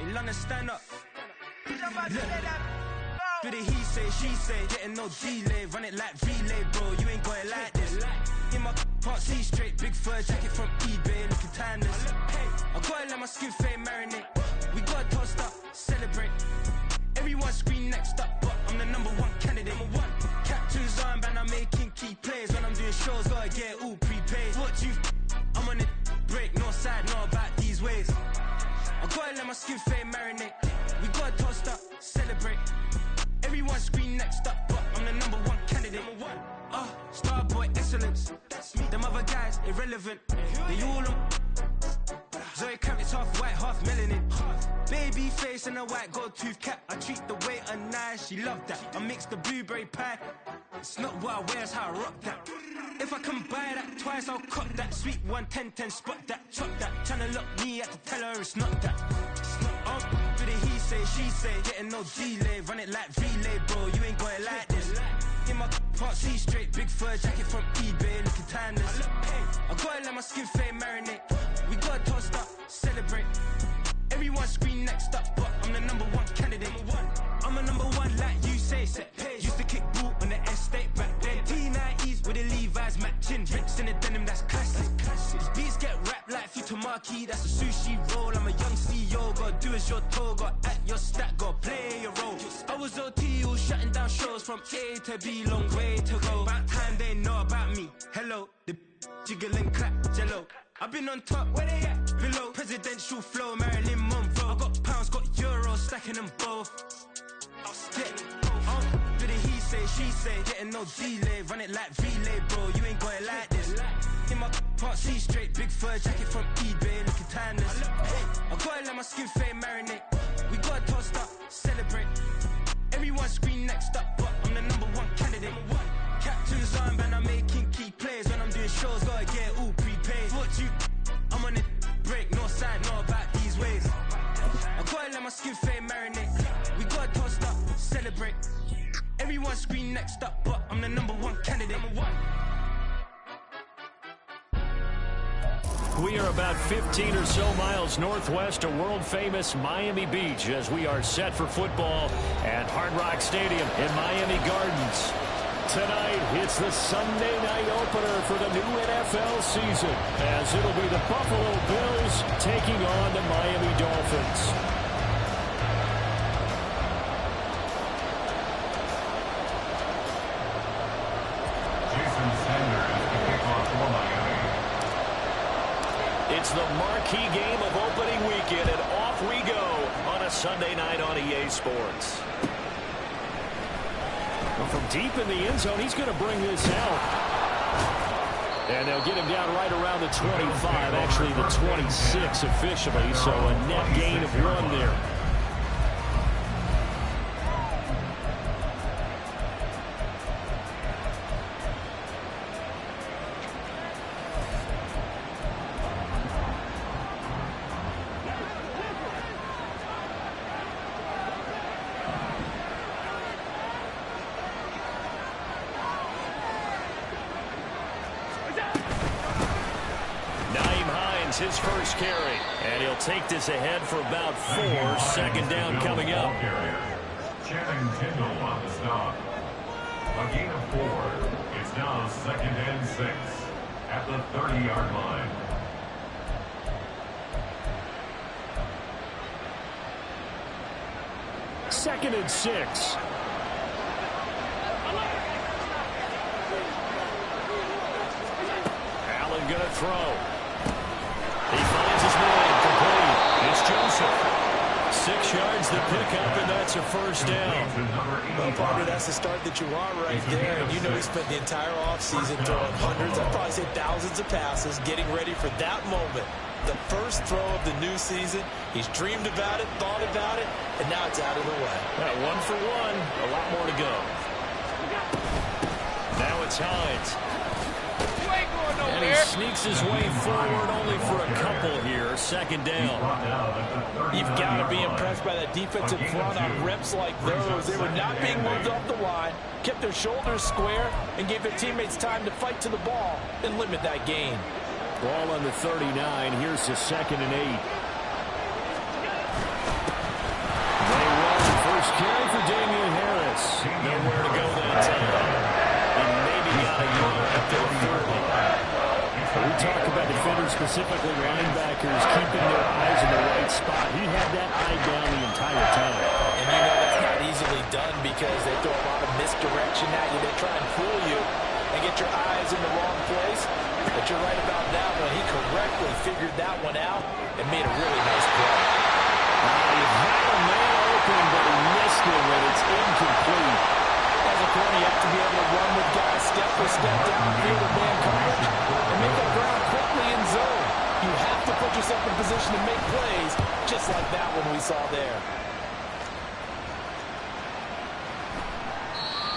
In London, stand up. Look. For the he say, she say, getting no delay. Run it like relay, bro, you ain't got it like this. In my can't see straight, big fur jacket from eBay, looking timeless. I gotta let my skin fade marinate. We gotta toast up, celebrate. Everyone scream next up, but I'm the #1 candidate. Captain's armband, I'm making key plays. When I'm doing shows, gotta get it all prepaid. What you I'm on it, break, no side, know about these ways. I gotta let my skin fade marinate. We gotta toast up, celebrate. Everyone scream next up, but I'm the #1 candidate. Starboy excellence. That's me. Them other guys irrelevant. They all on. Zoe Kravitz half white, half melanin. Baby face and a white gold tooth cap. I treat the waiter nice, she love that. I mix the blueberry pie. It's not what I wear, it's how I rock that. If I can buy that twice, I'll cut that. Sweet 110, spot that, chop that. Tryna lock me at the tell her it's not that. For the he say, she say, getting no delay. Run it like relay, bro, you ain't got it like this. In my can't see straight, big fur jacket from eBay, looking timeless. I gotta let my skin fade marinate. We gotta toast up, celebrate. Everyone scream next up, but I'm the #1 candidate. I'm a #1 like you say, set pace. Used to kick ball on the estate back then. T90s with the Levi's matching. Rips in the denim, that's classic. These beats get wrapped like Futamaki, that's a sushi roll. I'm a young CEO, gotta do as you're told. Gotta act your stat, gotta play your role. I was OT, all shutting down shows from A to B, long way to go. About time they know about me. Hello, the jiggle and clap, jello. I've been on top, where they at? Below. Presidential flow, Marilyn Monroe. I got pounds, got euros, stacking them both. For the he say, she say, getting no delay. Run it like relay, bro, you ain't got it like this. In my can't see straight, big fur jacket from eBay, looking timeless. I gotta let my skin fade marinate. We gotta toast up, celebrate. Everyone scream next up, but I'm the #1 candidate. Captain's armband, I'm making key plays. When I'm doing shows, gotta get it all prepaid. What you I'm on it, break, no side, know about these ways. I gotta let my skin fade marinate. We gotta toast up, celebrate. Everyone scream next up, but I'm the #1 candidate. We are about 15 or so miles northwest of world-famous Miami Beach as we are set for football at Hard Rock Stadium in Miami Gardens. Tonight, it's the Sunday night opener for the new NFL season, as it'll be the Buffalo Bills taking on the Miami Dolphins. Jason Sanders, the kickoff for Miami. It's the marquee game of opening weekend, and off we go on a Sunday night on EA Sports. From deep in the end zone, he's going to bring this out. And they'll get him down right around the 25, actually the 26 officially, so a net gain of 1 there. His first carry, and he'll take this ahead for about 4. Second down coming up. Channing Tindall on the stop. A gain of 4. It's now 2nd and 6 at the 30-yard line. Second and 6. Allen going to throw. He finds his man complete. It's Joseph. 6 yards the pickup, and that's a first down. Well, partner, that's the start that you want right there. And you know he spent the entire offseason throwing hundreds, I'd probably say thousands of passes, getting ready for that moment. The first throw of the new season. He's dreamed about it, thought about it, and now it's out of the way. 1 for 1. A lot more to go. Now it's Hines. And he sneaks his way forward only for a couple here. Second down. You've got to be impressed by that defensive front on reps like those. They were not being moved off the line, kept their shoulders square, and gave their teammates time to fight to the ball and limit that gain. Ball on the 39. Here's the 2nd and 8. talk about defenders, specifically linebackers, keeping their eyes in the right spot. He had that eye down the entire time. And you know that's not easily done because they throw a lot of misdirection at you. They try and fool you and get your eyes in the wrong place. But you're right about that one. He correctly figured that one out and made a really nice play. He had a man open, but he missed him, and it's incomplete. As a corner, you have to be able to run with guys step for step downfield in man coverage and make up ground quickly in zone. You have to put yourself in position to make plays, just like that one we saw there.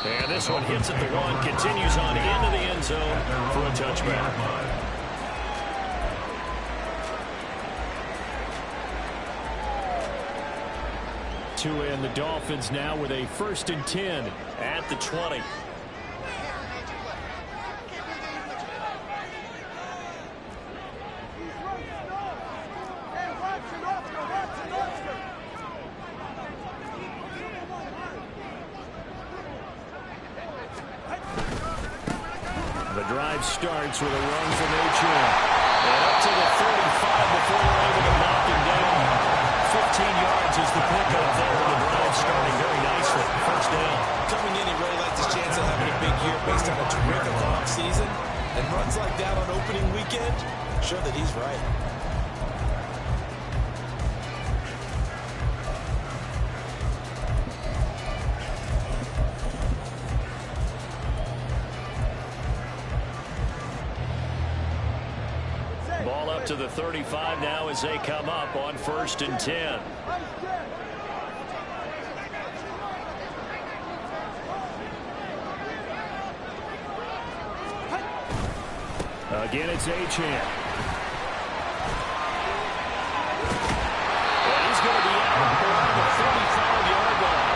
And this one hits at the 1, continues on into the end zone for a touchback. And the Dolphins now with a 1st and 10 at the 20. The drive starts with a run from Achane. And up to the 35 before they're able to knock him down. 15 yards is the pickup there. The drive starting very nicely. 1st down. Coming in, he really likes his chance of having a big year based on a terrific offseason. And runs like that on opening weekend show that he's right. Ball up to the 35 now as they come up on 1st and 10. Again, it's Achane. And he's going to be out around the 35-yard line.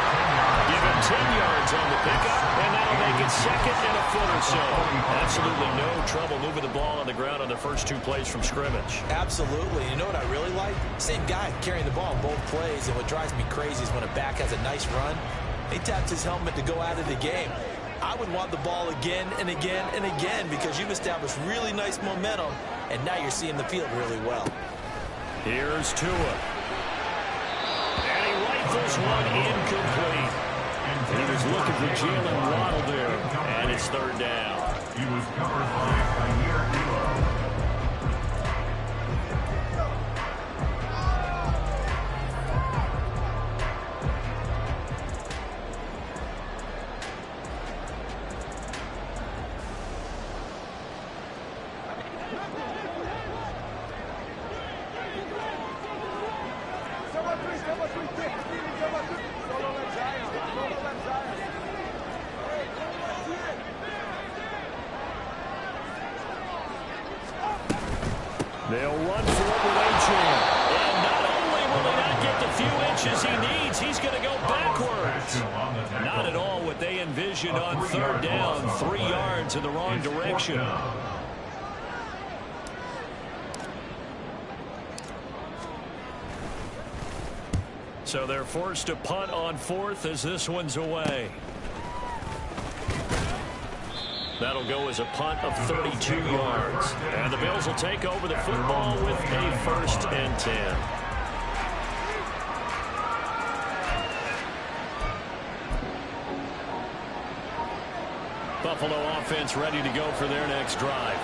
Give him 10 yards on the pickup, and that'll make it 2nd and a foot or so. Absolutely no trouble moving the ball on the ground on the first 2 plays from scrimmage. Absolutely. You know what I really like? Same guy carrying the ball in both plays, and what drives me crazy is when a back has a nice run, he taps his helmet to go out of the game. I would want the ball again and again and again because you've established really nice momentum, and now you're seeing the field really well. Here's Tua. And he rifles one incomplete. He was looking for Jalen Waddle there, and it's 3rd down. He was covered by Kyer Dilo. They'll run for it with Achane. And not only will he not get the few inches he needs, he's going to go backwards. Not at all what they envisioned on 3rd down. 3 yards in the wrong direction. So they're forced to punt on 4th as this one's away. That'll go as a punt of 32 yards. And the Bills will take over the football with a 1st and 10. Buffalo offense ready to go for their next drive.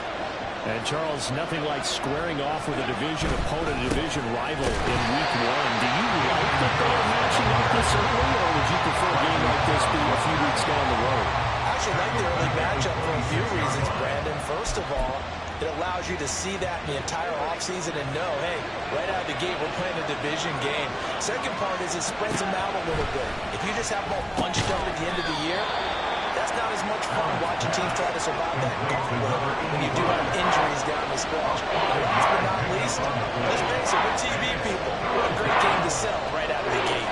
And, Charles, nothing like squaring off with a division opponent, a division rival in Week 1. Do you like that they are matching up this early, or would you prefer a game like this being a few weeks down the road? I actually like the early matchup for a few reasons, Brandon. First of all, it allows you to see that in the entire offseason and know, hey, right out of the gate, we're playing a division game. Second part is it spreads them out a little bit. If you just have them all bunched up at the end of the year, that's not as much fun watching teams try to survive that gauntlet when you do have injuries down the stretch. And last but not least, let's face it, we're TV people. What a great game to sell right out of the gate.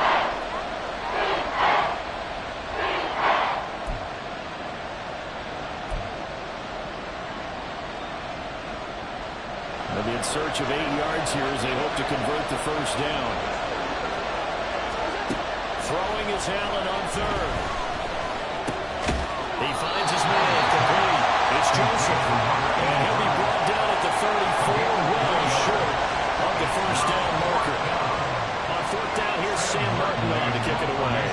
They'll be in search of 8 yards here as they hope to convert the 1st down. Throwing is Allen on 3rd. He finds his man complete. It's Joseph. And he'll be brought down at the 34, well short of the first down marker. On fourth down, here's Sam Martin on to kick it away.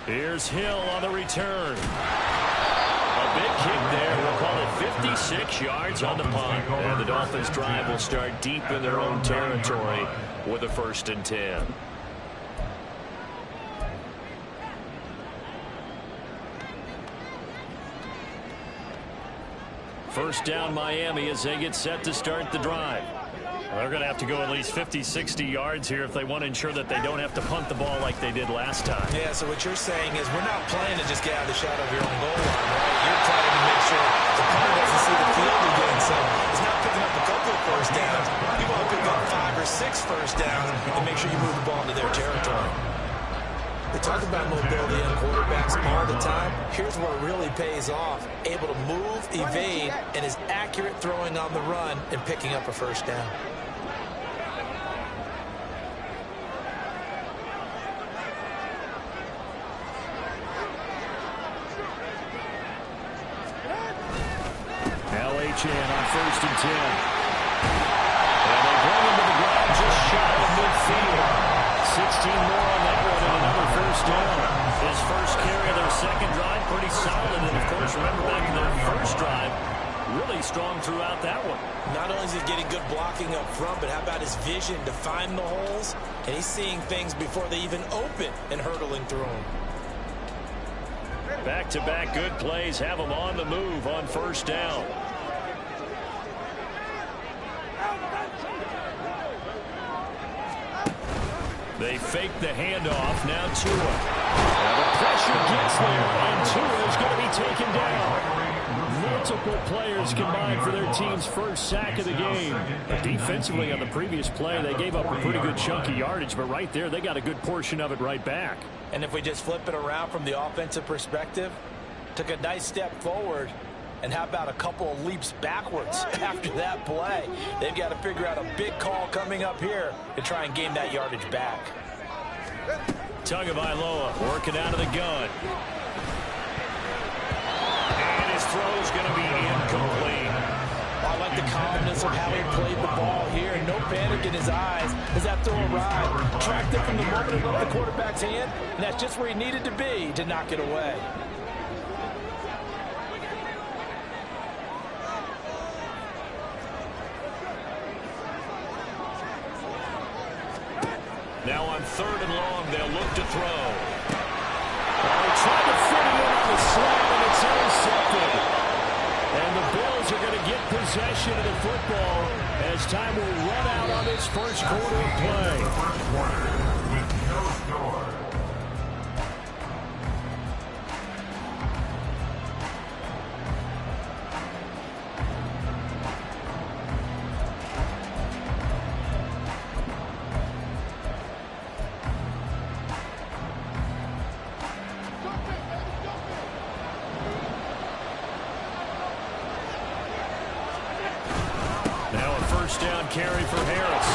Here's Hill on the return. A big kick there. We'll call it 56 yards on the punt. And the Dolphins' drive will start deep in their own territory with a 1st and 10. First down Miami as they get set to start the drive. They're going to have to go at least 50, 60 yards here if they want to ensure that they don't have to punt the ball like they did last time. Yeah, so what you're saying is we're not playing to just get out of the shadow of your own goal line, right? You're trying to make sure the punter doesn't see the field again. So it's not picking up a couple of first downs. You want to pick up 5 or 6 first downs and make sure you move the ball into their territory. We talk about mobility in quarterbacks all the time. Here's where it really pays off. Able to move, evade, and is accurate throwing on the run and picking up a first down. LHN on 1st and 10. And they bring him to the ground just shy of midfield. 16 more on that one and another first down. His first carry of their second drive, pretty solid. And, of course, remember back in their first drive, really strong throughout that one. Not only is he getting good blocking up front, but how about his vision to find the holes? And he's seeing things before they even open and hurdling through them. Back-to-back good plays have him on the move on first down. They fake the handoff. Now Tua. Now the pressure gets there, and Tua is going to be taken down. Multiple players combined for their team's first sack of the game. Defensively on the previous play, they gave up a pretty good chunk of yardage, but right there, they got a good portion of it right back. And if we just flip it around from the offensive perspective, took a nice step forward, and how about a couple of leaps backwards after that play? They've got to figure out a big call coming up here to try and gain that yardage back. Tagovailoa working out of the gun. And his throw is going to be incomplete. I like the calmness of how he played the ball here. No panic in his eyes as that throw arrived. Tracked it from the moment it left the quarterback's hand, and that's just where he needed to be to knock it away. Now on 3rd and long, they'll look to throw. They try to fit it in on the slant, and it's intercepted. And the Bills are going to get possession of the football as time will run out on this first quarter of play. First quarter with no score. Down carry for Harris.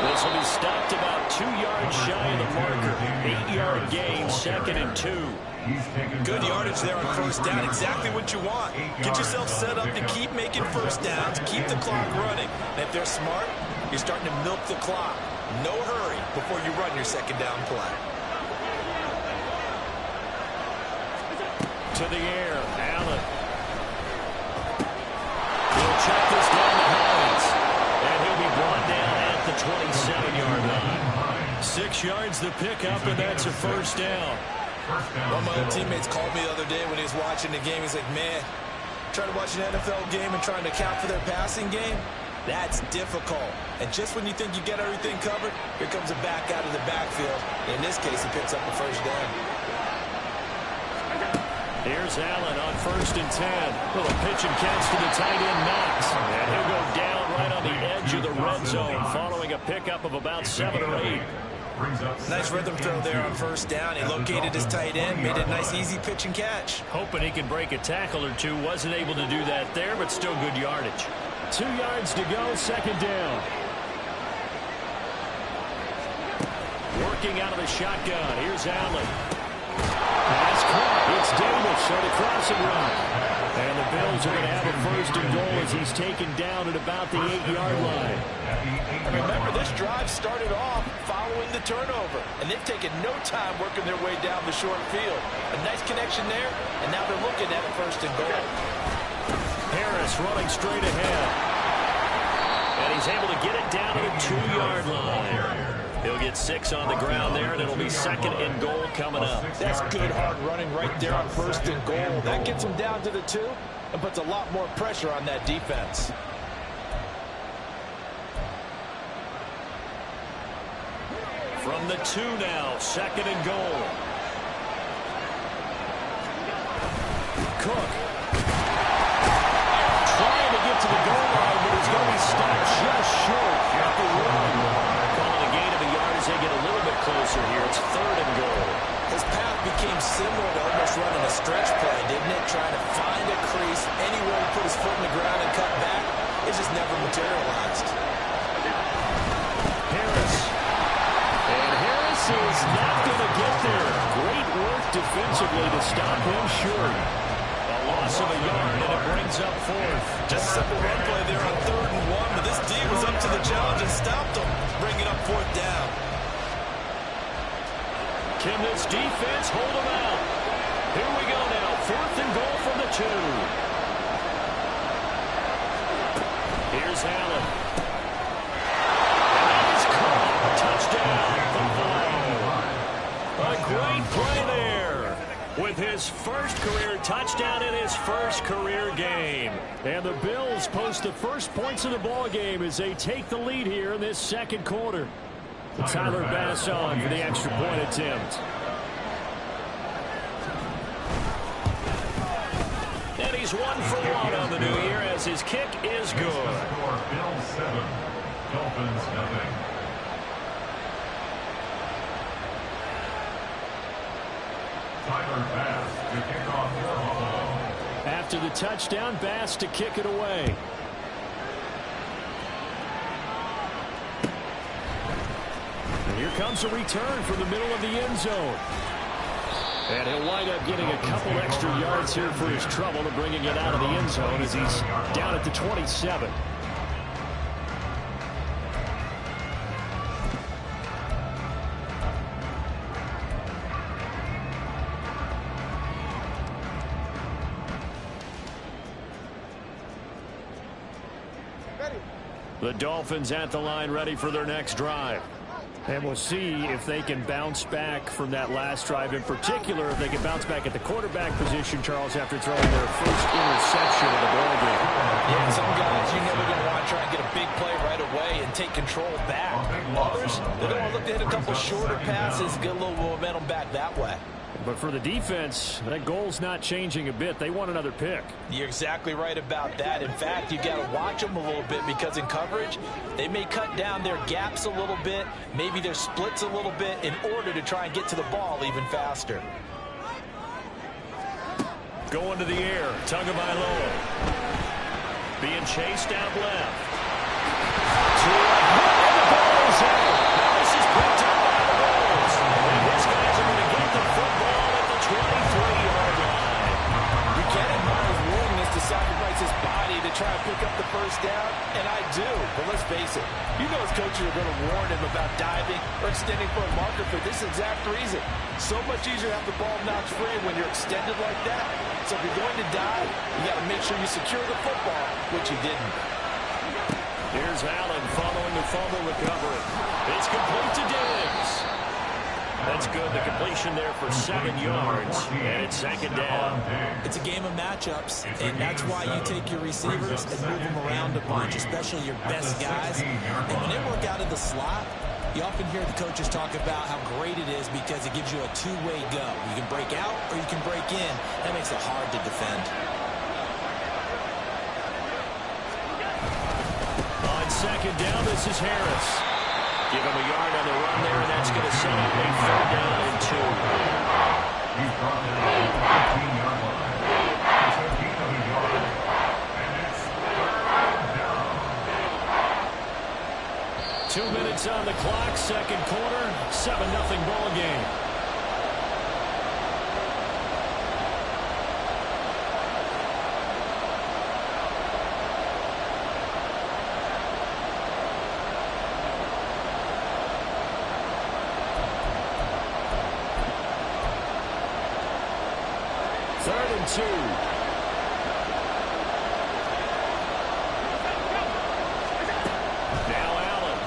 This will be stopped about 2 yards shy of the marker. 8-yard gain, 2nd and 2. Good yardage there on first down. Exactly what you want. Get yourself set up to keep making first downs, keep the clock running. And if they're smart, you're starting to milk the clock. No hurry before you run your second down play. To the air, Allen. He'll check this down to Hines. And he'll be brought down at the 27-yard line. 6 yards the pickup, and that's a first down. One of my other teammates called me the other day when he was watching the game. He's like, man, trying to watch an NFL game and trying to account for their passing game, that's difficult. And just when you think you get everything covered, here comes a back out of the backfield. In this case, he picks up a first down. Here's Allen on 1st and 10. Little pitch and catch to the tight end, Knox. And he'll go down right on the edge of the red zone following a pickup of about 7 or 8. Nice rhythm throw there on first down. He located his tight end, made it a nice easy pitch and catch. Hoping he could break a tackle or two. Wasn't able to do that there, but still good yardage. 2 yards to go, second down. Working out of the shotgun. Here's Allen. caught. It's Davis on the crossing route. And the Bills are going to have a first and goal as he's taken down at about the 8-yard line. Remember, this drive started off following the turnover, and they've taken no time working their way down the short field. A nice connection there, and now they're looking at a first and goal. Harris running straight ahead. And he's able to get it down to the 2-yard line. He'll get 6 on the ground there, and it'll be second and goal coming up. That's good hard running right there on first and goal. That gets him down to the 2 and puts a lot more pressure on that defense. From the 2 now, second and goal. Cook. Trying to get to the goal line, but he's going to be stopped just short at the 1. Calling a gain of a yard as they get a little bit closer here. It's third and goal. His path became similar to almost running a stretch play, didn't it? Trying to find a crease, anywhere to put his foot in the ground and cut back. It just never materialized. Harris. And Harris is not going to get there. Great work defensively to stop him short. A loss of a yard, and it brings up fourth. Just a simple run play there on 3rd and 1, but this D was up to the challenge and stopped him, bringing up 4th down. Can this defense hold him out? Here we go now. 4th and goal from the 2. Here's Allen. And that is caught. Touchdown. A great play there. With his first career touchdown in his first career game. And the Bills post the first points of the ball game as they take the lead here in this second quarter. Tyler Bass on for the extra point attempt. And he's 1 for 1 on the new year as his kick is good. Bills 7, Dolphins nothing. Tyler Bass to kick off for Buffalo. After the touchdown, Bass to kick it away. Here comes a return from the middle of the end zone. And he'll wind up getting a couple extra yards here for his trouble to bringing it out of the end zone as he's down at the 27. The Dolphins at the line ready for their next drive. And we'll see if they can bounce back from that last drive. In particular, if they can bounce back at the quarterback position, Charles, after throwing their first interception of the ball game. Yeah, some guys you know they're going to want to try and get a big play right away and take control back. Others, they're going to look to hit a couple shorter passes, get a little momentum back that way. But for the defense, that goal's not changing a bit. They want another pick. You're exactly right about that. In fact, you've got to watch them a little bit because in coverage, they may cut down their gaps a little bit, maybe their splits a little bit in order to try and get to the ball even faster. Going to the air, Tagovailoa. Being chased out left. To and the ball is out. This is picked up by the Bills. And these guys are going to get the football at the 23-yard line. You can't admire his willingness to sacrifice his body to try and pick up the first down, and I do. But let's face it, you know his coaches are going to warn him about diving or extending for a marker for this exact reason. So much easier to have the ball knocked free when you're extended like that. So if you're going to dive, you got to make sure you secure the football, which you didn't. Here's Allen following the fumble recovery. It's complete to Diggs. That's good. The completion there for 7 yards, and it's second down. It's a game of matchups, and that's why you take your receivers and move them around a bunch, especially your best guys. And when they work out of the slot, you often hear the coaches talk about how great it is because it gives you a two-way go. You can break out or you can break in. That makes it hard to defend. On second down, this is Harris. Give him a yard on the run there, and that's going to set up a 3rd down and 2. He's brought down at the 15-yard line. It's a gain of a yard. And it's 3rd down. 2 minutes on the clock, second quarter, 7-0 ball game. and 2. Now Allen.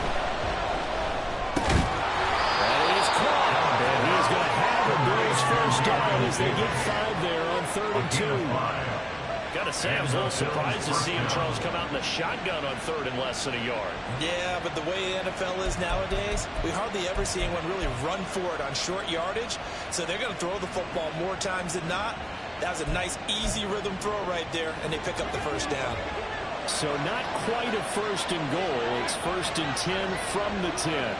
That is caught. And he's going to have a Bills first down as they get 5 there on 3rd and 2. Got to say, I was a little surprised to see him, Charles, come out in the shotgun on 3rd and less than a yard. Yeah, but the way the NFL is nowadays, we hardly ever see anyone really run for it on short yardage. So they're going to throw the football more times than not. That was a nice, easy rhythm throw right there, and they pick up the first down. So not quite a 1st and goal. It's 1st and 10 from the 10.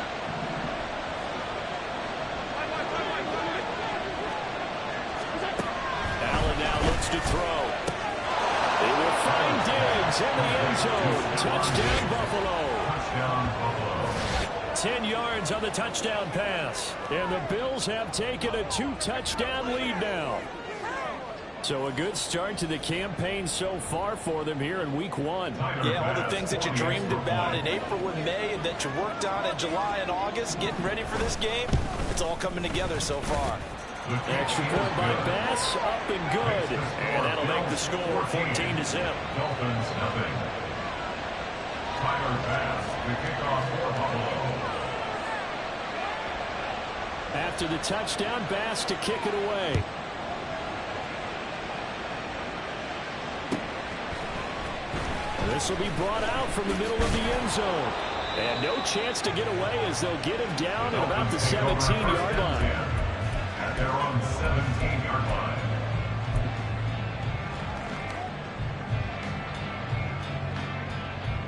Allen now looks to throw. They will find Diggs in the end zone. Touchdown, Buffalo. 10 yards on the touchdown pass. And the Bills have taken a 2-touchdown lead now. So a good start to the campaign so far for them here in Week 1. Yeah, all the things that you dreamed about in April and May and that you worked on in July and August, getting ready for this game, it's all coming together so far. Extra point by Bass, up and good. And that'll make the score 14-0. Dolphins nothing. Tyler Bass, the kickoff for Buffalo. After the touchdown, Bass to kick it away. This will be brought out from the middle of the end zone. And no chance to get away as they'll get him down at about the 17-yard line. At their own 17-yard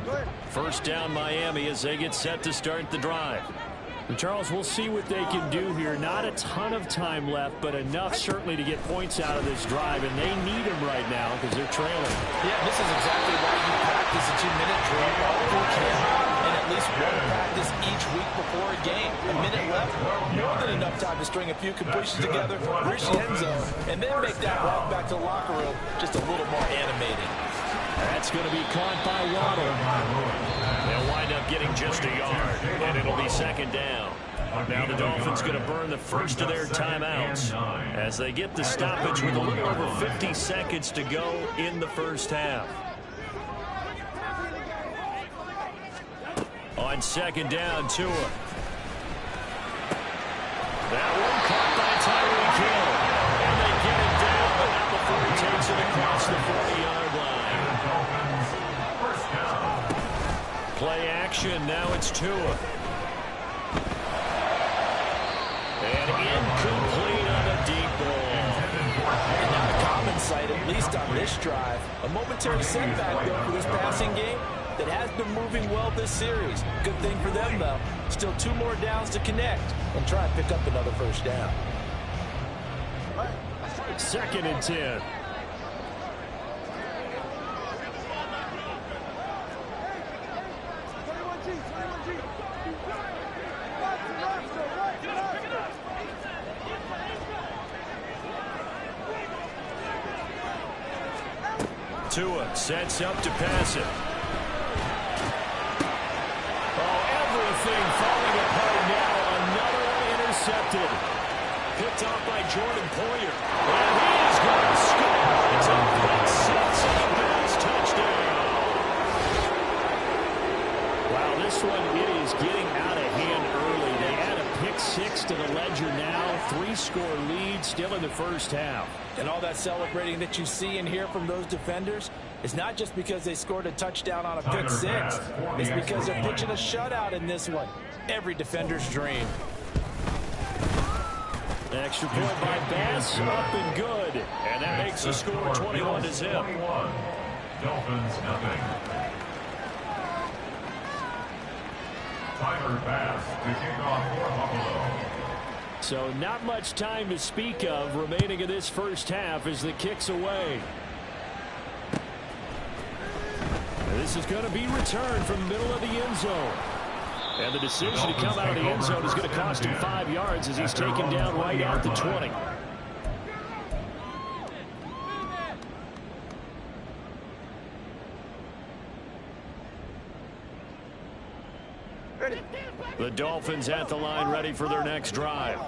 line. First down Miami as they get set to start the drive. And Charles, we'll see what they can do here. Not a ton of time left, but enough certainly to get points out of this drive, and they need them right now because they're trailing. Yeah, this is exactly why you practice a 2-minute drill all through camp, and at least one practice each week before a game. A minute left, more than enough time to string a few completions together, reach the end zone, and then make that walk back to the locker room just a little more animating. That's going to be caught by Waddle. They'll wind up getting just a yard, and it'll be 2nd down. Now the Dolphins going to burn the first of their timeouts as they get the stoppage with a little over 50 seconds to go in the first half. On 2nd down, Tua. That one caught by Tyreek Hill. And they get it down, but not before he takes it across the 40-yard line. Play action, now it's Tua. And incomplete on a deep ball. And not a common sight, at least on this drive. A momentary setback, though, for this passing game that has been moving well this series. Good thing for them, though. Still 2 more downs to connect and try and pick up another first down. 2nd and 10. Tua sets up to pass it. Oh, everything falling apart now. Another one intercepted. Picked off by Jordan Poyer. And he's going to score. It's a pick 6 and a Bills touchdown. Wow, this one, it is getting out of hand early. They add a pick 6 to the ledger now. 3-score lead still in the first half. And all that celebrating that you see and hear from those defenders is not just because they scored a touchdown on a pick 6. It's because they're pitching a shutout in this one. Every defender's dream. Extra point by Bass, up and good. And that makes the score 21-0. Dolphins nothing. Tyler Bass to kick off for Buffalo. So not much time to speak of remaining in this first half as the kick's away. And this is going to be returned from the middle of the end zone. And the decision to come out of the end zone is going to cost him 5 yards as he's taken down right out the 20. The Dolphins at the line ready for their next drive.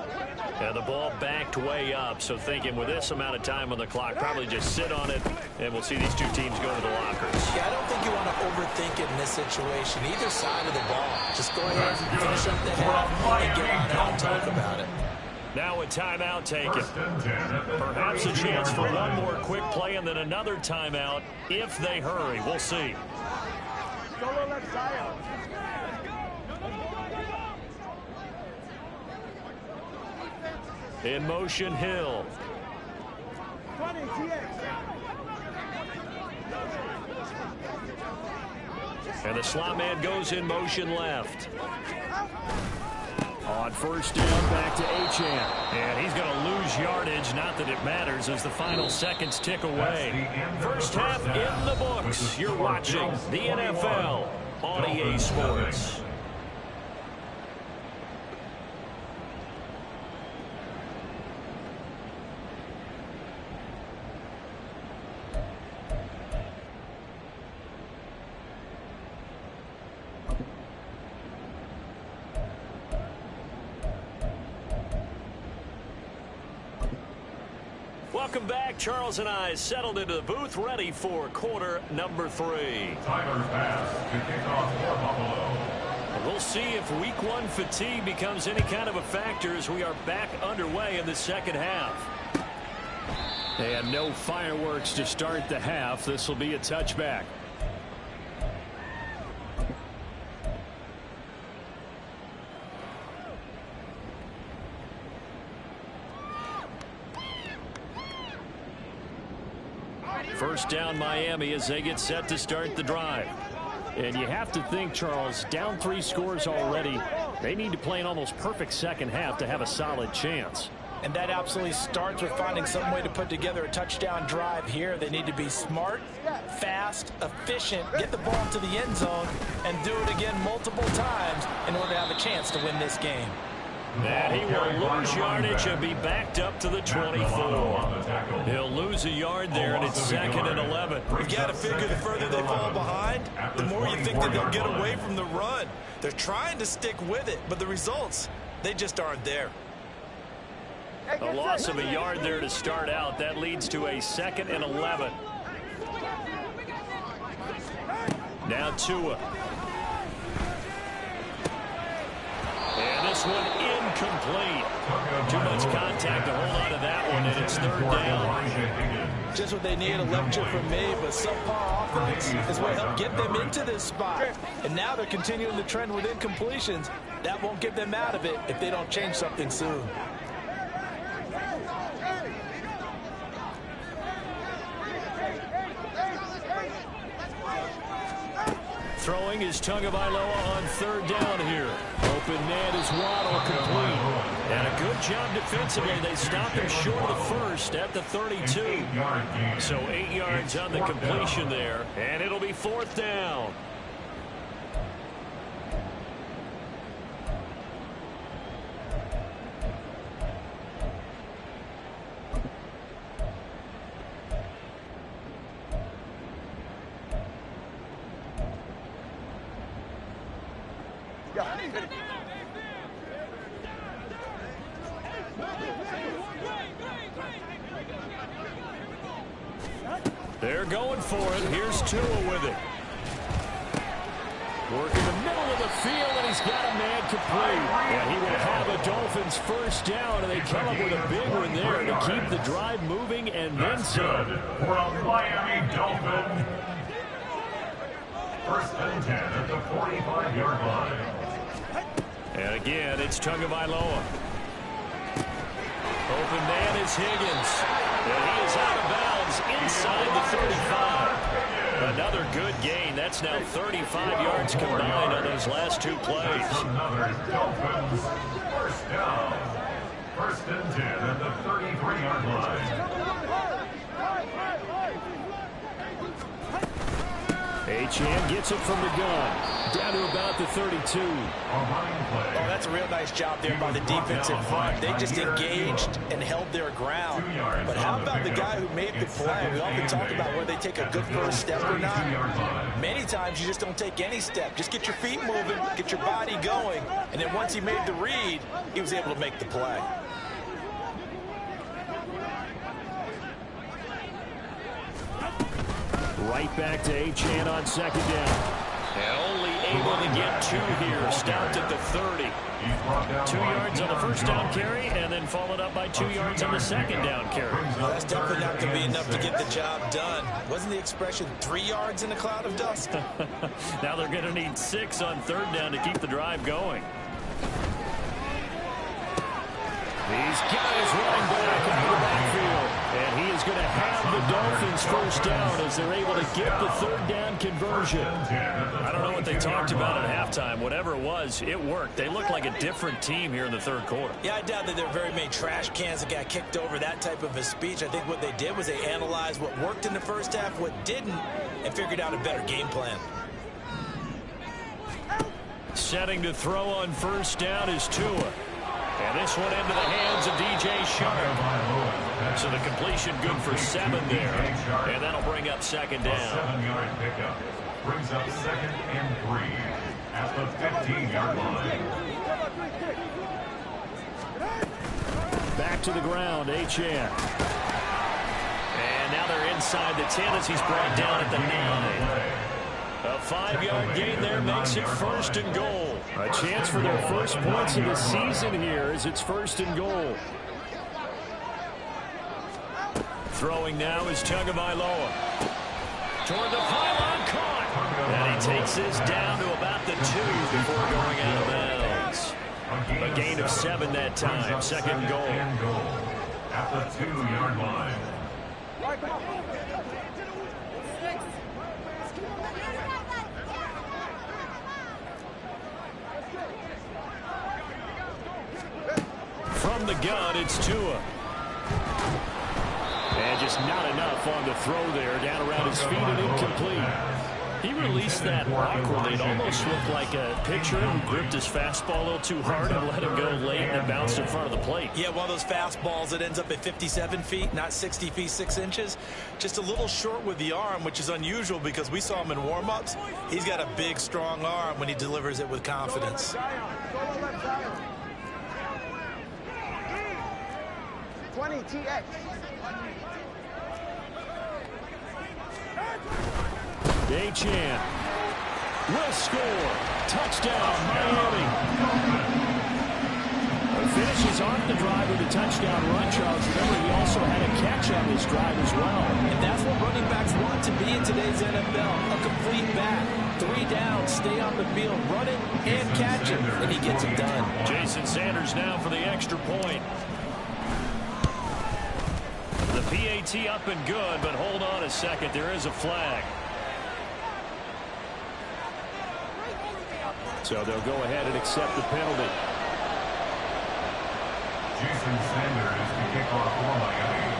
And the ball backed way up, so thinking with this amount of time on the clock, probably just sit on it, and we'll see these two teams go to the lockers. Yeah, I don't think you want to overthink it in this situation. Either side of the ball. Just go ahead and finish up the half and get on out and talk about it. Now a timeout taken. Perhaps a chance for one more quick play and then another timeout if they hurry. We'll see. In motion, Hill. And the slot man goes in motion left. On first down, back to Achane. And he's going to lose yardage. Not that it matters as the final seconds tick away. First half in the books. You're watching the NFL on EA Sports. Welcome back. Charles and I settled into the booth, ready for quarter number 3. Tyler's pass to kick off for Buffalo. We'll see if week 1 fatigue becomes any kind of a factor as we are back underway in the second half. And no fireworks to start the half. This will be a touchback. First down Miami as they get set to start the drive. And you have to think, Charles, down 3 scores already. They need to play an almost perfect second half to have a solid chance. And that absolutely starts with finding some way to put together a touchdown drive here. They need to be smart, fast, efficient, get the ball to the end zone, and do it again multiple times in order to have a chance to win this game. And he will lose yardage and be backed up to the 24. He'll lose a yard there, and it's 2nd and 11. You got to figure the further they fall behind, the more you think that they'll get away from the run. They're trying to stick with it, but the results, they just aren't there. A loss of a yard there to start out. That leads to a 2nd and 11. Now Tua. And this one incomplete. Too much contact to hold on to that one, and it's 3rd down. Just what they need, a lecture from me, but subpar offense is what helped get them into this spot. And now they're continuing the trend with incompletions. That won't get them out of it if they don't change something soon. Throwing is Tagovailoa on 3rd down here. Open man is Waddle complete. And a good job defensively. They stopped him short of the first at the 32. So 8 yards on the completion there. And it'll be 4th down. They're going for it. Here's Tua with it. Working the middle of the field, and he's got a man complete. And he will have a Dolphins first down, and they come up with a big one there to keep the drive moving and then some. For a Miami Dolphin. 1st and 10 at the 45-yard line. And again, it's Tagovailoa. Open man is Higgins. And he is out of bounds inside the 35. Another good gain. That's now 35 yards combined on those last 2 plays. Another Dolphins first down. 1st and 10 at the 33-yard line. Achane gets it from the gun. Down to about the 32. Oh, that's a real nice job there by the defense in front. They just engaged and held their ground. But how about the guy who made the play? We often talk about whether they take a good first step or not. Many times you just don't take any step. Just get your feet moving, get your body going, and then once he made the read, he was able to make the play. Right back to Achane on second down. And only able to get 2 here. Stopped at the 30. 2 yards on the first down carry, and then followed up by 2 yards on the second down carry. Well, that's definitely not going to be enough to get the job done. Wasn't the expression 3 yards in a cloud of dust? Now they're going to need 6 on third down to keep the drive going. These guys running back into the backfield. And he is going to have the Dolphins first down as they're able to get the third down conversion. I don't know what they talked about at halftime. Whatever it was, it worked. They look like a different team here in the third quarter. Yeah, I doubt that there are very many trash cans that got kicked over, that type of a speech. I think what they did was they analyzed what worked in the first half, what didn't, and figured out a better game plan. Setting to throw on first down is Tua. And this one into the hands of DJ Sharp. So the completion good for 7 there. And that'll bring up second down. A 7-yard pickup brings up 2nd and 3 at the 15-yard line. Back to the ground, Achane. And now they're inside the 10 as he's brought down at the 9. A 5-yard gain there makes it 1st and goal. A chance for their first points of the season here as it's 1st and goal. Throwing now is Tagovailoa. Toward the pylon, caught. And he takes this down to about the 2 before going out of bounds. A gain of 7 that time, 2nd and goal. At the 2-yard line. From the gun, it's Tua. And just not enough on the throw there. Down around his feet and incomplete. He released that awkwardly. It almost looked like a pitcher who gripped his fastball a little too hard and let him go late and it bounced in front of the plate. Yeah, one of those fastballs that ends up at 57 feet, not 60 feet, 6 inches. Just a little short with the arm, which is unusual because we saw him in warm-ups. He's got a big, strong arm when he delivers it with confidence. 20 TX. Achane will score. Touchdown, Miami. Finishes off the drive with a touchdown run, Charles. Remember, he also had a catch on this drive as well. And that's what running backs want to be in today's NFL. A complete back. 3 down, stay on the field, run it and catch it, and he gets it done. Jason Sanders now for the extra point. The PAT up and good, but hold on a second. There is a flag. So they'll go ahead and accept the penalty. Jason Sanders to kick off for Miami.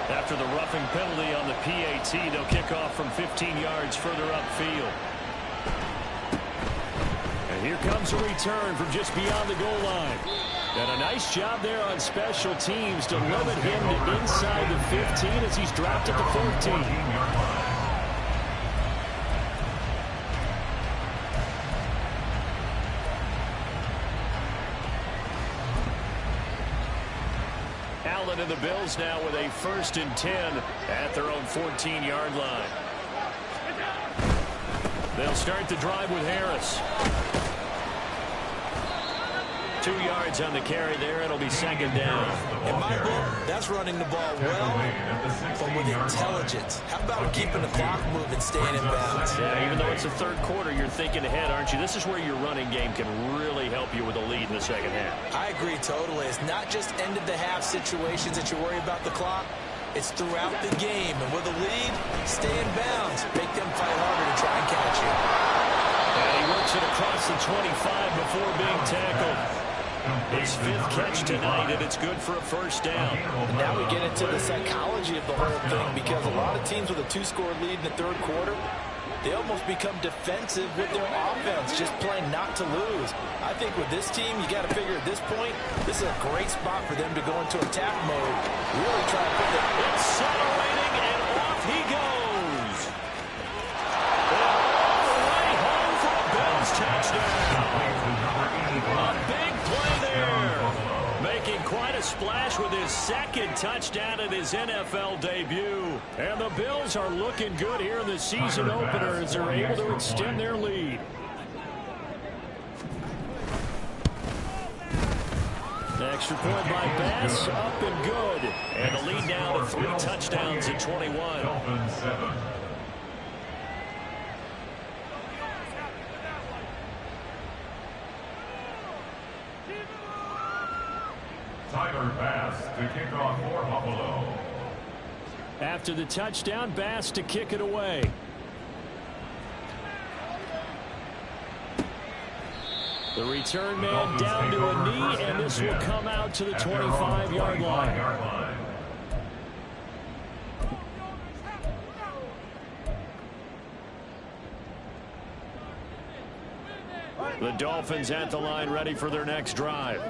After the roughing penalty on the PAT, they'll kick off from 15 yards further upfield. And here comes a return from just beyond the goal line. And a nice job there on special teams to limit him to inside the 15 as he's dropped at the 14. Allen and the Bills now with a 1st and 10 at their own 14-yard line. They'll start the drive with Harris. 2 yards on the carry there. It'll be 2nd down. In my book, that's running the ball well, but with intelligence. How about keeping the clock moving, staying in bounds? Yeah, even though it's the third quarter, you're thinking ahead, aren't you? This is where your running game can really help you with a lead in the second half. I agree totally. It's not just end-of-the-half situations that you worry about the clock. It's throughout the game. And with a lead, stay in bounds. Make them fight harder to try and catch you. And he works it across the 25 before being tackled. His 5th catch tonight, and it's good for a first down. And now we get into the psychology of the whole thing, because a lot of teams with a 2-score lead in the third quarter, they almost become defensive with their offense, just playing not to lose. I think with this team, you got to figure at this point, this is a great spot for them to go into attack mode. Really try to put the... Accelerating, and off he goes. And all the way home for a Bills touchdown. A big play there. Making quite a splash with his 2nd touchdown in his NFL debut. And the Bills are looking good here in the season opener as they're able to extend their lead. The extra point by Bass, up and good. And the lead now to 3 touchdowns at 21. Dolphins 7. Tyler Bass to kick off for Buffalo. After the touchdown, Bass to kick it away. The return man down to a knee, and this will come out to the 25-yard line. The Dolphins at the line, ready for their next drive.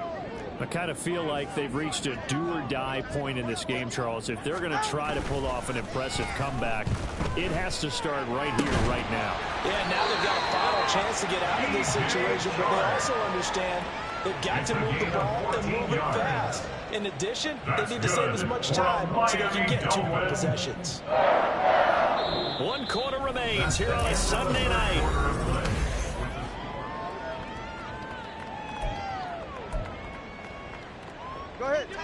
I kind of feel like they've reached a do-or-die point in this game, Charles. If they're going to try to pull off an impressive comeback, it has to start right here, right now. Yeah, now they've got a final chance to get out of this situation, but they also understand they've got to move the ball and move it fast. In addition, they need to save as much time so they can get 2 more possessions. 1 quarter remains here on a Sunday night.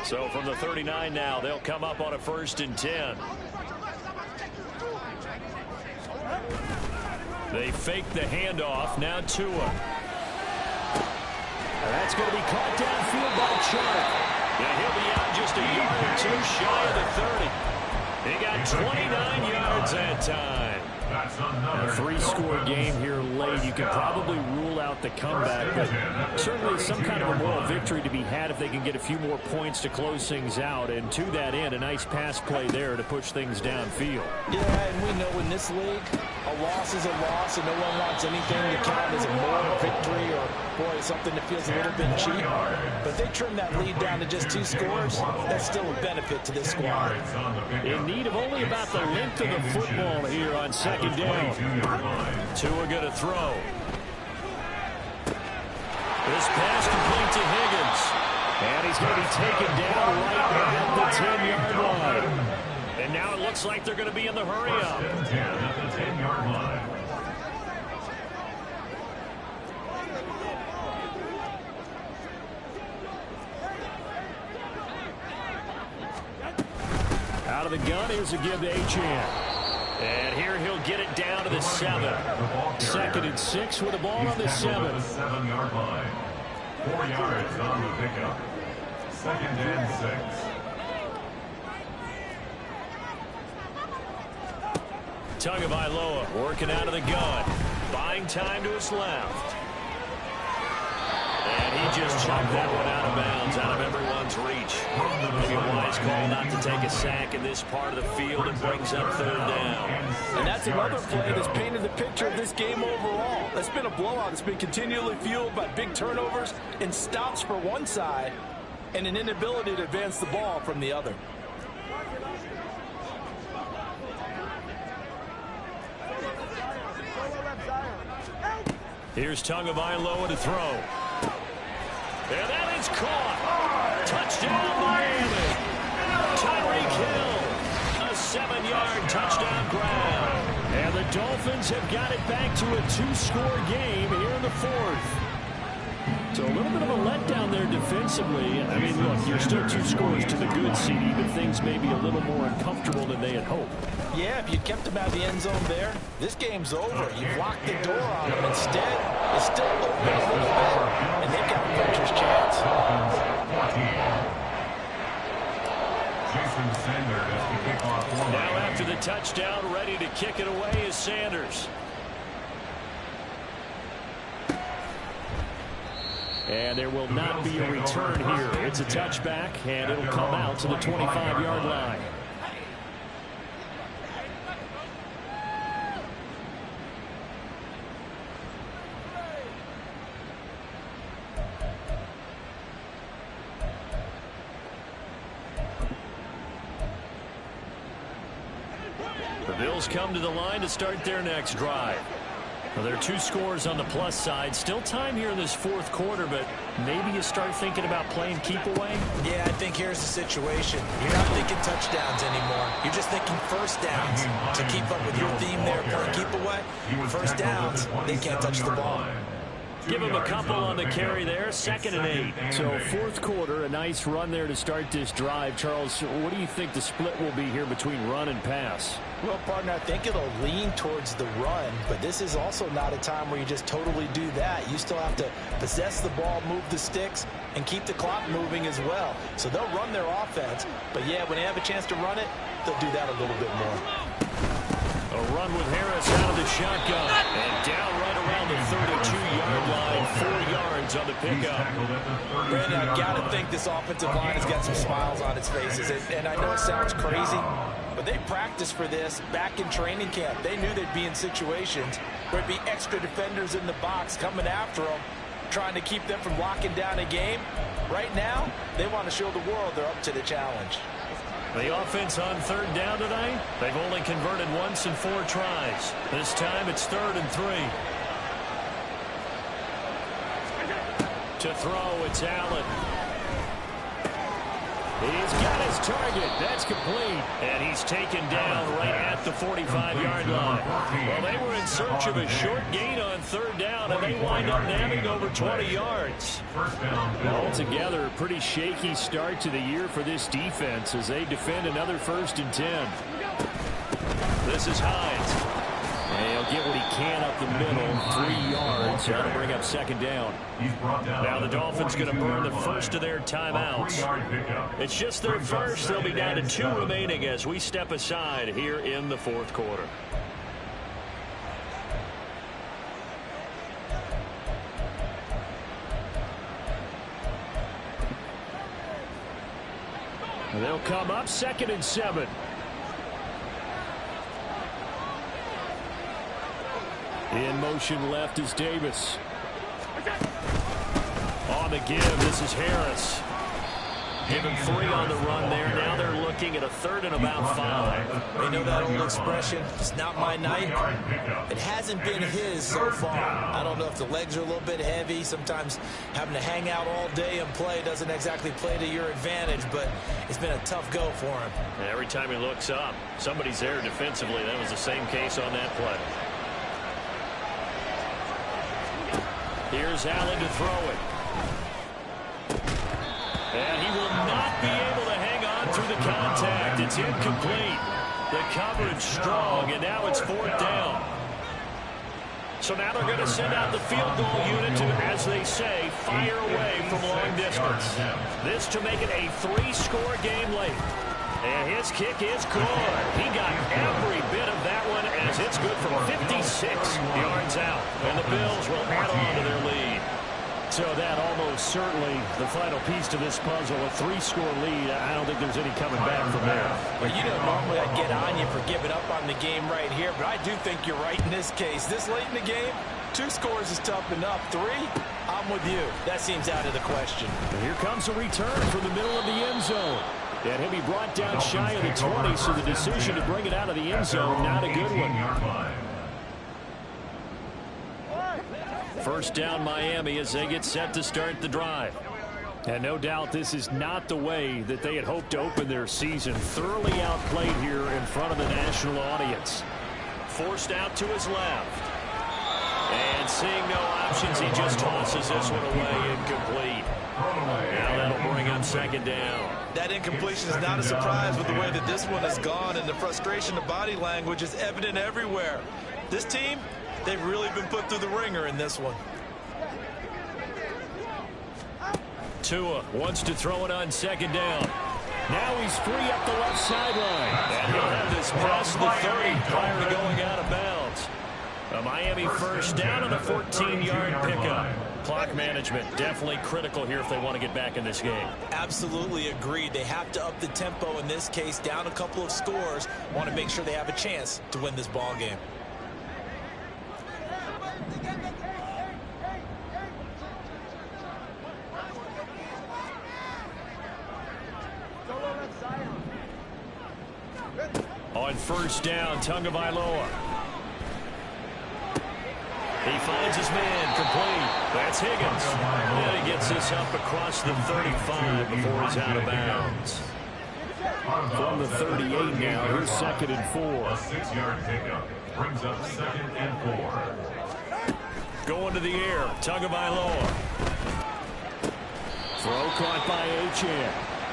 So from the 39 now, they'll come up on a 1st and 10. They fake the handoff. Now Tua. That's going to be caught downfield by Chark. Yeah, he'll be out just a yard or 2 shy of the 30. They got 29 yards that time. A 3-score game here late. You could probably rule out the comeback, but certainly some kind of a moral victory to be had if they can get a few more points to close things out. And to that end, a nice pass play there to push things downfield. Yeah, and we know in this league, a loss is a loss, and no one wants anything to count as a moral victory or, boy, something that feels a little bit cheap. But they trim that lead down to just 2 scores. That's still a benefit to this squad. In need of only about the length of the football here on 2nd down. Tua going to throw. This pass complete to Higgins. And he's going to be taken down right at the 10-yard line. And now it looks like they're going to be in the hurry-up. At the 10-yard line. Out of the gun, here's a give to Achane. And here he'll get it down to the 7. 2nd and 6 with the ball on the 7. 7-yard line. 4 yards on the pickup. 2nd and 6. Tagovailoa working out of the gun. Buying time to his left. And he just chucked that one out of bounds, out of everyone's reach. Maybe a wise call not to take a sack in this part of the field. It brings up 3rd down. And that's another play that's painted the picture of this game overall. It's been a blowout. It's been continually fueled by big turnovers and stops for one side and an inability to advance the ball from the other. Here's Tagovailoa to throw. And that is caught. Touchdown, Miami. Tyreek Hill. A 7-yard touchdown grab. And the Dolphins have got it back to a 2-score game here in the 4th. So a little bit of a letdown there defensively. I mean, look, you're still 2 scores to the good, CD, but things may be a little more uncomfortable than they had hoped. Yeah, if you kept them out of the end zone there, this game's over. You've locked the door on them. Instead, it's still open a little bit, and they've got a puncher's chance. Now after the touchdown, ready to kick it away is Sanders. And there will not be a return here. It's a touchback, and it'll come out to the 25-yard line. The Bills come to the line to start their next drive. Well, there are 2 scores on the plus side. Still time here in this fourth quarter, but maybe you start thinking about playing keep away? Yeah, I think here's the situation. You're not thinking touchdowns anymore. You're just thinking first downs. To keep up with your theme there, playing keep away, first downs, they can't touch the ball. Give him a couple on the carry there, 2nd and 8. So fourth quarter, a nice run there to start this drive. Charles, what do you think the split will be here between run and pass? Well, partner, I think it'll lean towards the run, but this is also not a time where you just totally do that. You still have to possess the ball, move the sticks, and keep the clock moving as well. So they'll run their offense, but yeah, when they have a chance to run it, they'll do that a little bit more. A run with Harris out of the shotgun, and down right around the 32-yard line, 4 yards on the pickup. Brandon, I've got to think this offensive line has got some smiles on its faces, and I know it sounds crazy, but they practiced for this back in training camp. They knew they'd be in situations where there'd be extra defenders in the box coming after them, trying to keep them from locking down a game. Right now, they want to show the world they're up to the challenge. The offense on 3rd down tonight, they've only converted once in 4 tries. This time it's 3rd and 3. To throw, it's Allen. He's got his target. That's complete. And he's taken down right at the 45-yard line. Well, they were in search of a short gain on 3rd down, and they wind up nabbing over 20 yards. Altogether, a pretty shaky start to the year for this defense as they defend another 1st and 10. This is Hines. And he'll get what he can up the middle, 3 yards. That'll bring up 2nd down. Now the Dolphins going to burn the first of their timeouts. It's just their first. They'll be down to 2 remaining as we step aside here in the fourth quarter. They'll come up 2nd and 7. In motion left is Davis. On the give, this is Harris. Given 3 on the run there. Now they're looking at a 3rd and about 5. You know that old expression, it's not my night. It hasn't been his so far. I don't know if the legs are a little bit heavy. Sometimes having to hang out all day and play doesn't exactly play to your advantage, but it's been a tough go for him. And every time he looks up, somebody's there defensively. That was the same case on that play. Here's Allen to throw it. And he will not be able to hang on through the contact. It's incomplete. The coverage strong, and now it's 4th down. So now they're going to send out the field goal unit to, as they say, fire away from long distance. This to make it a 3-score game late. And his kick is good. He got every bit of that one as it's good from 56 yards out. And the Bills will add on to their lead. So that almost certainly the final piece to this puzzle, a 3-score lead. I don't think there's any coming back from there. Well, you know, normally I'd get on you for giving up on the game right here, but I do think you're right in this case. This late in the game, 2 scores is tough enough. 3, I'm with you. That seems out of the question. And here comes a return from the middle of the end zone. And he'll be brought down shy of the 20, so the decision to bring it out of the end zone, not a good one. First down Miami as they get set to start the drive. And no doubt this is not the way that they had hoped to open their season. Thoroughly outplayed here in front of the national audience. Forced out to his left. And seeing no options, he just tosses this one away, incomplete. Now that'll bring up 2nd down. That incompletion is not a surprise with the way that this one has gone, and the frustration of body language is evident everywhere. This team, they've really been put through the ringer in this one. Tua wants to throw it on 2nd down. Now he's free up the left sideline. And he'll have this past the 30 prior to going out of bounds. A Miami first down on a 14-yard pickup. Clock management, definitely critical here if they want to get back in this game. Absolutely agreed. They have to up the tempo in this case, down a couple of scores. Want to make sure they have a chance to win this ball game. On first down, Tagovailoa. He finds his man, complete. That's Higgins. And he gets this up across the 35 before he's out of bounds. From the 38 now, here's 2nd and 4. A 6-yard pickup brings up 2nd and 4. Going to the air, Tagovailoa. Throw caught by Achane.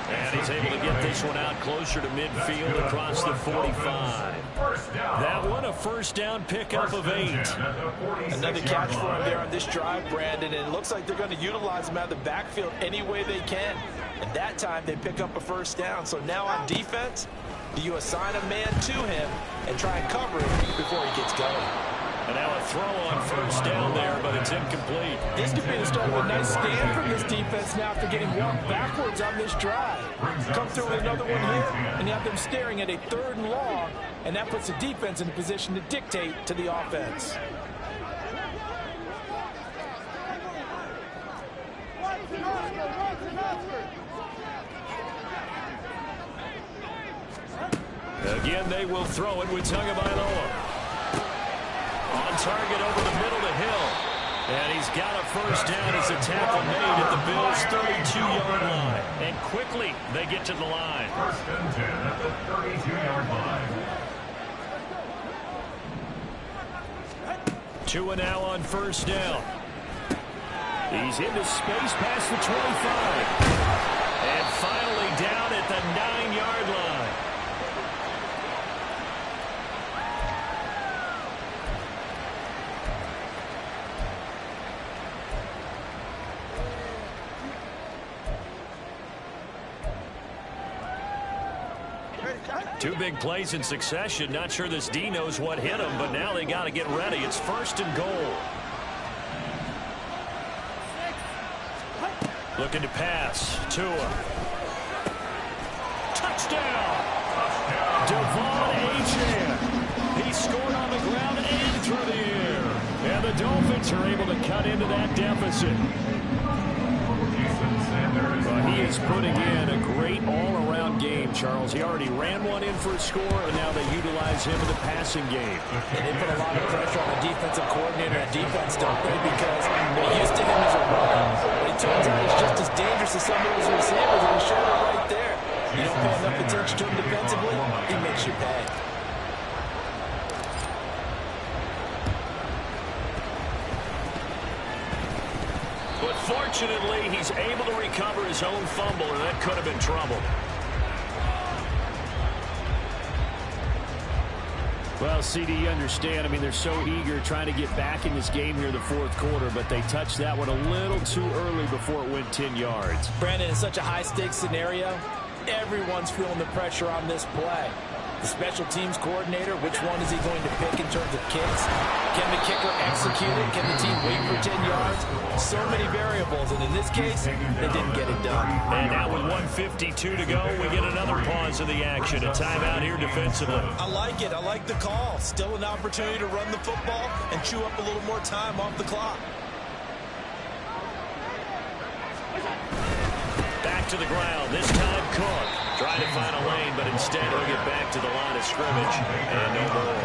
And he's able to get this one out closer to midfield across the 45. That one a first down pickup of 8. Another catch for him there on this drive, Brandon, and it looks like they're going to utilize him out of the backfield any way they can. And that time they pick up a first down. So now on defense, do you assign a man to him and try and cover him before he gets going? And now a throw on first down there, but it's incomplete. This could be the start of a nice stand from this defense now after getting walked backwards on this drive. Come through with another one here, and you have them staring at a 3rd and long, and that puts the defense in a position to dictate to the offense. Again, they will throw it with Tagovailoa. On target over the middle to Hill. And he's got a first down as a tackle made at the Bills' 32-yard line. And quickly, they get to the line. 1st and 10 at the 32-yard line. Tua now on first down. He's into space past the 25. And finally down at the 9-yard line. Two big plays in succession. Not sure this D knows what hit him, but now they got to get ready. It's 1st and goal. Looking to pass. Tua. Touchdown! Devon Achane. He scored on the ground and through the air. And the Dolphins are able to cut into that deficit. He is putting in a great all-around game, Charles. He already ran one in for a score, and now they utilize him in the passing game. And they put a lot of pressure on the defensive coordinator and defense, don't they? Because they're used to him as a runner. But it turns out he's just as dangerous as some of those receivers, and he showed it right there. You don't pay enough attention to him defensively, he makes you pay. But fortunately, he's able to recover his own fumble, and that could have been trouble. Well, CD, you understand. I mean, they're so eager trying to get back in this game here in the 4th quarter, but they touched that one a little too early before it went 10 yards. Brandon, in such a high-stakes scenario, everyone's feeling the pressure on this play. The special teams coordinator, which one is he going to pick in terms of kicks? Can the kicker execute it? Can the team wait for 10 yards? So many variables, and in this case, they didn't get it done. And now with 1:52 to go, we get another pause of the action. A timeout here defensively. I like it. I like the call. Still an opportunity to run the football and chew up a little more time off the clock. Back to the ground. This time Cook. Trying to find a lane, but instead he'll get back to the line of scrimmage. And no more.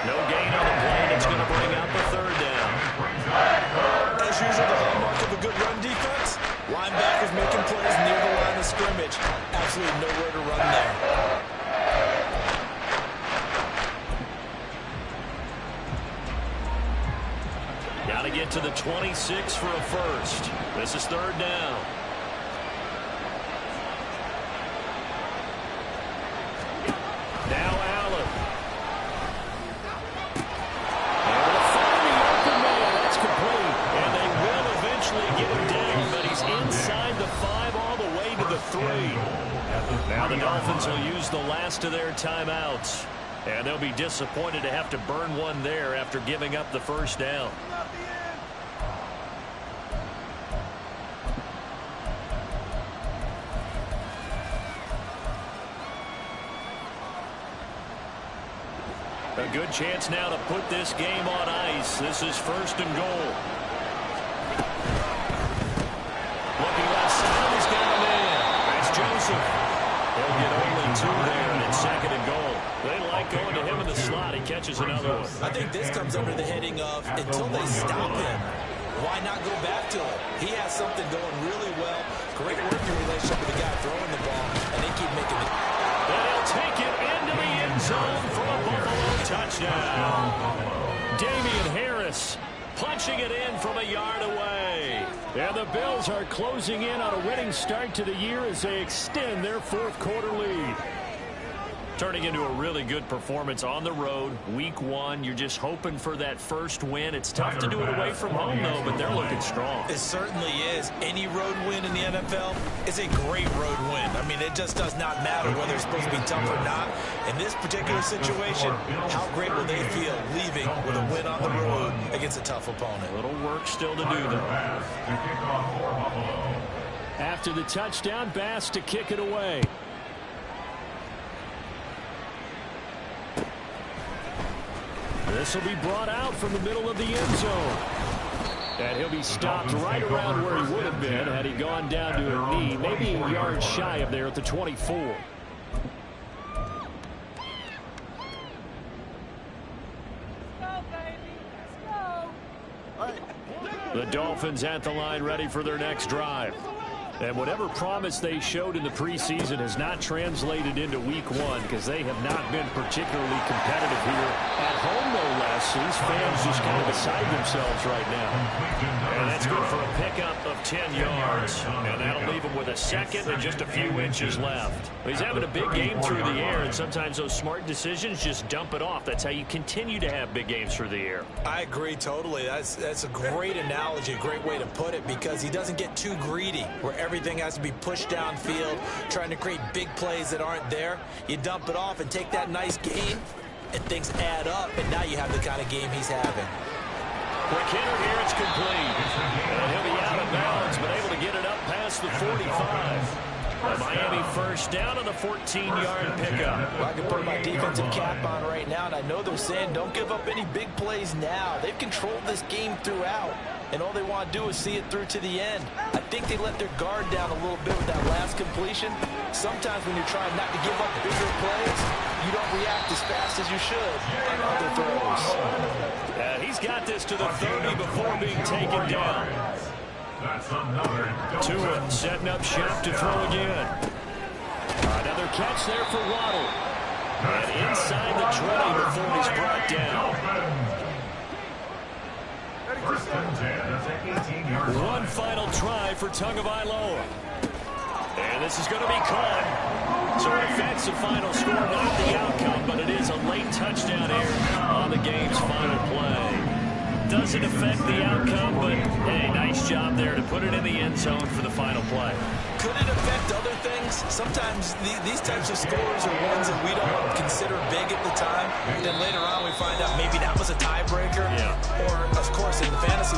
No gain on the play, and it's going to bring out the 3rd down. As usual, the hallmark of a good run defense, linebackers making plays near the line of scrimmage. Absolutely nowhere to run there. Got to get to the 26 for a first. This is 3rd down. Now Allen. Able to find the open man. That's complete. And they will eventually get him down, but he's inside the 5 all the way to the 3. Now the Dolphins will use the last of their timeouts. And they'll be disappointed to have to burn one there after giving up the first down. A good chance now to put this game on ice. This is 1st and goal. Looking left side, he's got him in. That's Joseph. He'll get only 2 there, and it's 2nd and goal. They like going to him in the slot. He catches another one. I think this comes under the heading of until they stop him, why not go back to him? He has something going really well. Great working relationship with the guy throwing the ball, and they keep making it. And he'll take it into the end zone for a Buffalo touchdown. Damian Harris punching it in from a yard away. And the Bills are closing in on a winning start to the year as they extend their 4th quarter lead. Turning into a really good performance on the road. Week 1, you're just hoping for that first win. It's tough to do it away from home, though, but they're looking strong. It certainly is. Any road win in the NFL is a great road win. I mean, it just does not matter whether it's supposed to be tough or not. In this particular situation, how great will they feel leaving with a win on the road against a tough opponent? A little work still to do, though. After the touchdown, Bass to kick it away. This will be brought out from the middle of the end zone. And he'll be stopped right around where he would have been had he gone down to a knee, maybe a yard shy of there at the 24. The Dolphins at the line ready for their next drive. And whatever promise they showed in the preseason has not translated into week 1 because they have not been particularly competitive here at home, no less. These fans just kind of beside themselves right now. And that's good for a pickup of 10 yards. And that'll leave him with a 2nd and just a few inches left. He's having a big game through the air, and sometimes those smart decisions just dump it off. That's how you continue to have big games through the air. I agree totally. That's a great analogy, a great way to put it, because he doesn't get too greedy where everything has to be pushed downfield, trying to create big plays that aren't there. You dump it off and take that nice gain, and things add up, and now you have the kind of game he's having. Quick hitter here, it's complete. And he'll be out of bounds, but able to get it up past the 45. A Miami first down on the 14-yard pickup. Well, I can put my defensive cap on right now, and I know they're saying don't give up any big plays now. They've controlled this game throughout, and all they want to do is see it through to the end. I think they let their guard down a little bit with that last completion. Sometimes when you're trying not to give up bigger plays, you don't react as fast as you should on other throws. He's got this to the 30 before being taken down. Tua setting up shop to throw again. Another catch there for Waddle. And inside the 20 before he's brought down. One final try for Tagovailoa. And this is going to be caught. So an offensive final score, not the outcome, but it is a late touchdown here on the game's final play. Doesn't affect the outcome, but hey, nice job there to put it in the end zone for the final play. Could it affect other things? Sometimes these types of scores are ones that we don't consider big at the time. Then later on we find out maybe that was a tiebreaker. Yeah. Or, of course, in the fantasy